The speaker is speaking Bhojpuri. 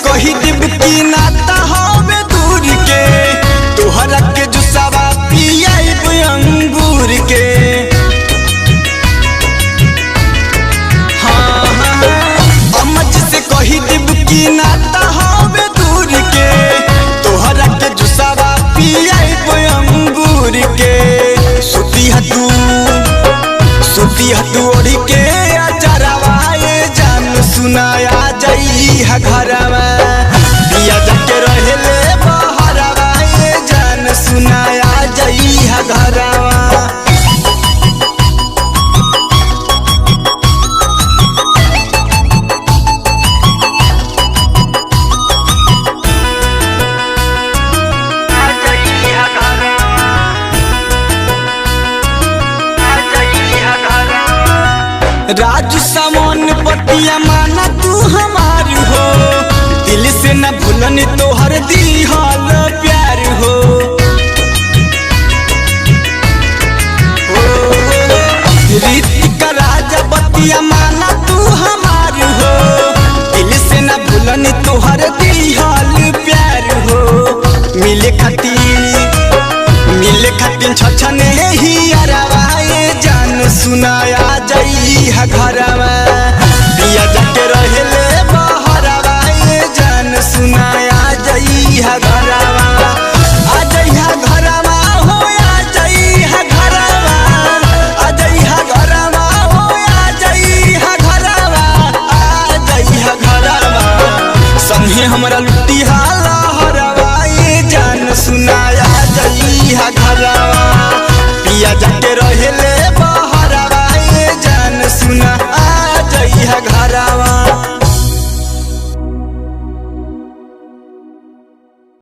कही दिब की नाता हवे दूर के तोहरा के जुसावा पियाइब अंगूर के। हाँ अम्मा जी से कही दिब की नाता हवे दूर के तोहरा के जुसावा पियाइब अंगूर के। सुती हतू ओढ़ी के अचारवा जान सुनाया जई है घरवा दिया जाके रहेले बहरवा जान सुनाया जई है घरवा। राजू सामान पतिया माना तू हमार हो दिल से न भूलन तोहर दिहल प्यार हो। रीतिका राजा बतिया माना तू हमार हो दिल से न भूलन तोहर दिहल प्यार हो। मिले खातिर छछने ही अरवाए जान सुनाया जई है घरवा दिया जाके रहेले बहरवा जान सुनाया जई है घरवा। आ जई है घरवा हो आ जई है घरवा आ जई है घरवा हो आ जई है घरवा आ जई है घरवा। संगे हमरा लुटी